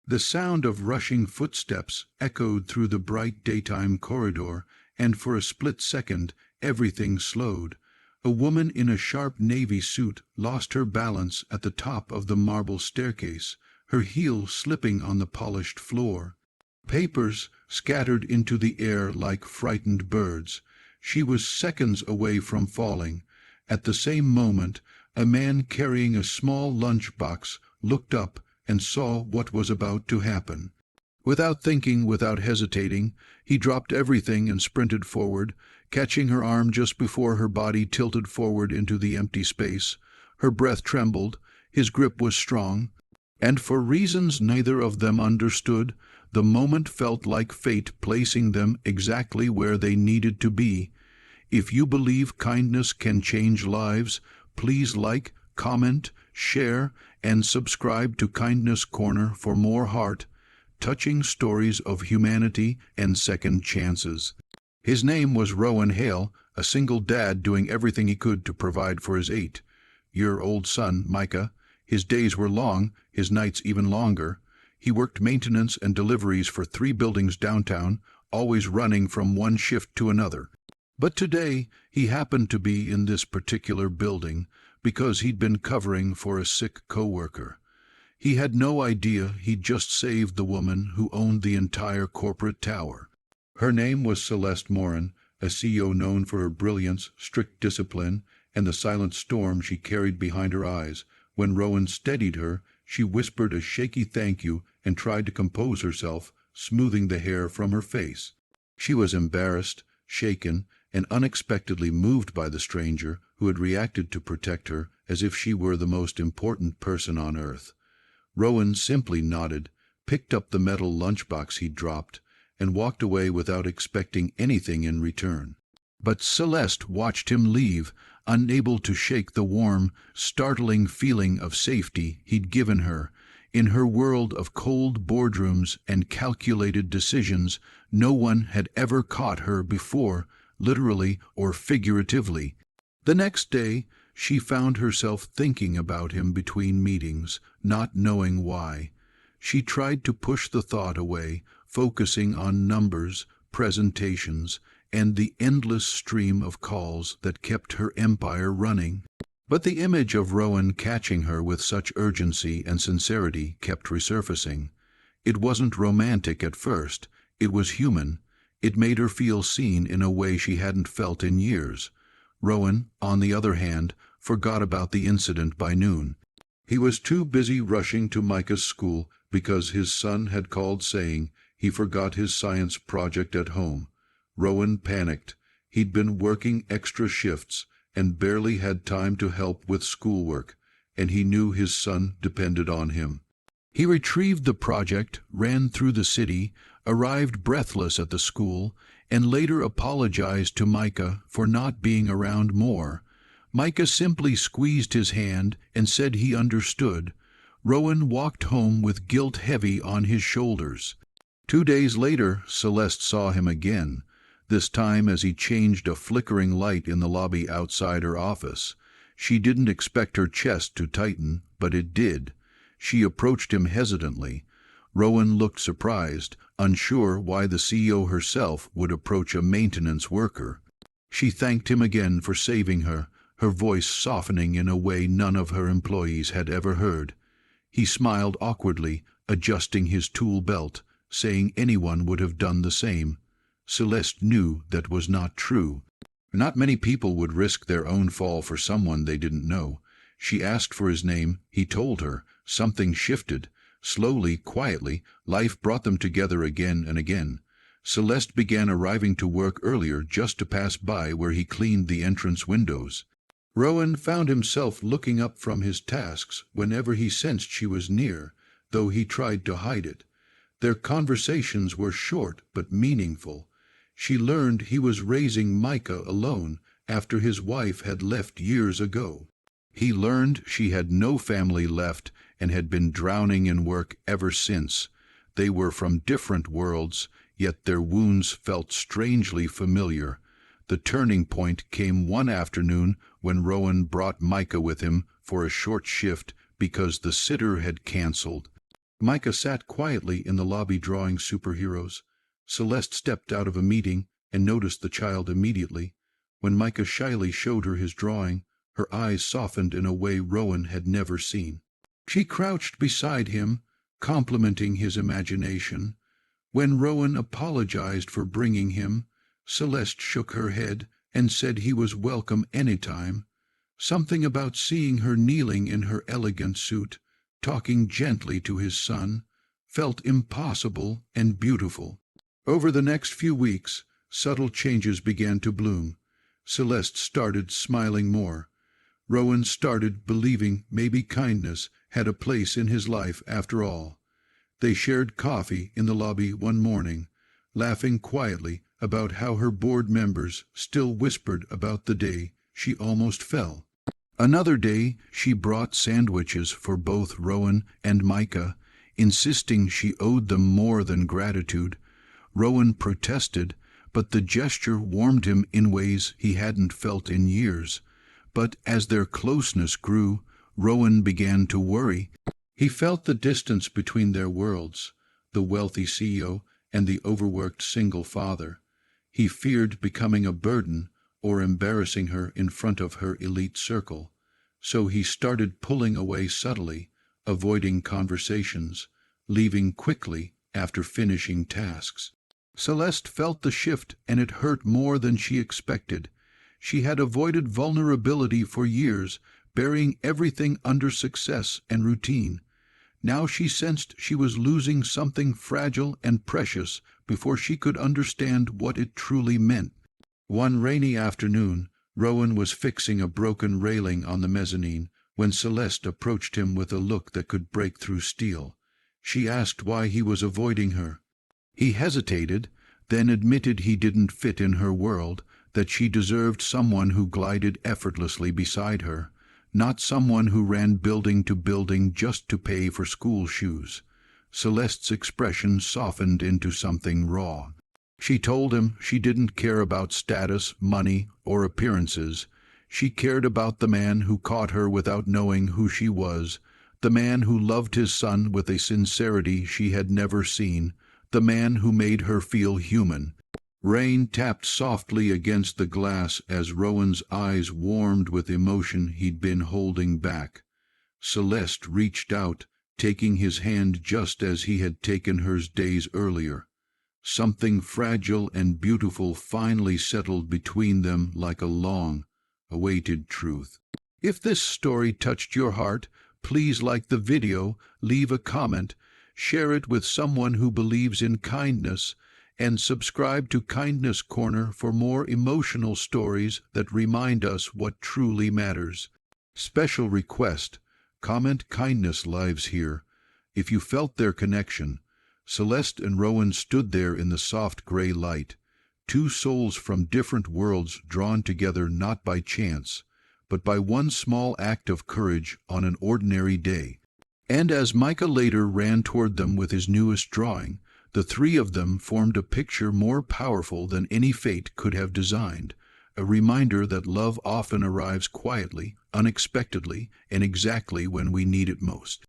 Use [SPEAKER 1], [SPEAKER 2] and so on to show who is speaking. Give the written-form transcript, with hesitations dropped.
[SPEAKER 1] The sound of rushing footsteps echoed through the bright daytime corridor, and for a split second everything slowed. A woman in a sharp navy suit lost her balance at the top of the marble staircase, her heel slipping on the polished floor. Papers scattered into the air like frightened birds. She was seconds away from falling. At the same moment, a man carrying a small lunchbox looked up and saw what was about to happen. Without thinking, without hesitating, he dropped everything and sprinted forward, catching her arm just before her body tilted forward into the empty space. Her breath trembled, his grip was strong, and for reasons neither of them understood, the moment felt like fate placing them exactly where they needed to be. If you believe kindness can change lives, please like, comment, share, and subscribe to Kindness Corner for more heart-touching stories of humanity and second chances. His name was Rowan Hale, a single dad doing everything he could to provide for his 8-year-old son, Micah. His days were long, his nights even longer. He worked maintenance and deliveries for 3 buildings downtown, always running from one shift to another. But today he happened to be in this particular building because he'd been covering for a sick coworker. He had no idea he'd just saved the woman who owned the entire corporate tower. Her name was Celeste Morin, a CEO known for her brilliance, strict discipline, and the silent storm she carried behind her eyes. When Rowan steadied her, she whispered a shaky thank you and tried to compose herself, smoothing the hair from her face. She was embarrassed, shaken, and unexpectedly moved by the stranger who had reacted to protect her as if she were the most important person on earth. Rowan simply nodded, picked up the metal lunchbox he'd dropped, and walked away without expecting anything in return. But Celeste watched him leave, unable to shake the warm, startling feeling of safety he'd given her. In her world of cold boardrooms and calculated decisions, no one had ever caught her before, literally or figuratively. The next day, she found herself thinking about him between meetings, not knowing why. She tried to push the thought away, focusing on numbers, presentations, and the endless stream of calls that kept her empire running. But the image of Rowan catching her with such urgency and sincerity kept resurfacing. It wasn't romantic at first, it was human. It made her feel seen in a way she hadn't felt in years. Rowan, on the other hand, forgot about the incident by noon. He was too busy rushing to Micah's school because his son had called saying he forgot his science project at home. Rowan panicked. He'd been working extra shifts and barely had time to help with schoolwork, and he knew his son depended on him. He retrieved the project, ran through the city, arrived breathless at the school, and later apologized to Micah for not being around more. Micah simply squeezed his hand and said he understood. Rowan walked home with guilt heavy on his shoulders. 2 days later, Celeste saw him again, this time as he changed a flickering light in the lobby outside her office. She didn't expect her chest to tighten, but it did. She approached him hesitantly. Rowan looked surprised, unsure why the CEO herself would approach a maintenance worker. She thanked him again for saving her, her voice softening in a way none of her employees had ever heard. He smiled awkwardly, adjusting his tool belt, saying anyone would have done the same. Celeste knew that was not true. Not many people would risk their own fall for someone they didn't know. She asked for his name. He told her. Something shifted. Slowly, quietly, life brought them together again and again. Celeste began arriving to work earlier just to pass by where he cleaned the entrance windows. Rowan found himself looking up from his tasks whenever he sensed she was near, though he tried to hide it. Their conversations were short but meaningful. She learned he was raising Micah alone after his wife had left years ago. He learned she had no family left and had been drowning in work ever since. They were from different worlds, yet their wounds felt strangely familiar. The turning point came one afternoon when Rowan brought Micah with him for a short shift because the sitter had canceled. Micah sat quietly in the lobby drawing superheroes. Celeste stepped out of a meeting and noticed the child immediately. When Micah shyly showed her his drawing, her eyes softened in a way Rowan had never seen. She crouched beside him, complimenting his imagination. When Rowan apologized for bringing him, Celeste shook her head and said he was welcome any time. Something about seeing her kneeling in her elegant suit, talking gently to his son, felt impossible and beautiful. Over the next few weeks, subtle changes began to bloom. Celeste started smiling more. Rowan started believing maybe kindness had a place in his life after all. They shared coffee in the lobby one morning, laughing quietly about how her board members still whispered about the day she almost fell. Another day she brought sandwiches for both Rowan and Micah, insisting she owed them more than gratitude. Rowan protested, but the gesture warmed him in ways he hadn't felt in years. But as their closeness grew, Rowan began to worry. He felt the distance between their worlds, the wealthy CEO and the overworked single father. He feared becoming a burden or embarrassing her in front of her elite circle. So he started pulling away subtly, avoiding conversations, leaving quickly after finishing tasks. Celeste felt the shift, and it hurt more than she expected. She had avoided vulnerability for years, burying everything under success and routine. Now she sensed she was losing something fragile and precious before she could understand what it truly meant. One rainy afternoon, Rowan was fixing a broken railing on the mezzanine when Celeste approached him with a look that could break through steel. She asked why he was avoiding her. He hesitated, then admitted he didn't fit in her world, that she deserved someone who glided effortlessly beside her, not someone who ran building to building just to pay for school shoes. Celeste's expression softened into something raw. She told him she didn't care about status, money, or appearances. She cared about the man who caught her without knowing who she was, the man who loved his son with a sincerity she had never seen, the man who made her feel human. Rain tapped softly against the glass as Rowan's eyes warmed with emotion he'd been holding back. Celeste reached out, taking his hand just as he had taken hers days earlier. Something fragile and beautiful finally settled between them like a long-awaited truth. If this story touched your heart, please like the video, leave a comment, share it with someone who believes in kindness, and subscribe to Kindness Corner for more emotional stories that remind us what truly matters. Special request: comment kindness lives here. If you felt their connection, Celeste and Rowan stood there in the soft gray light, two souls from different worlds drawn together not by chance, but by one small act of courage on an ordinary day. And as Micah later ran toward them with his newest drawing, the three of them formed a picture more powerful than any fate could have designed, a reminder that love often arrives quietly, unexpectedly, and exactly when we need it most.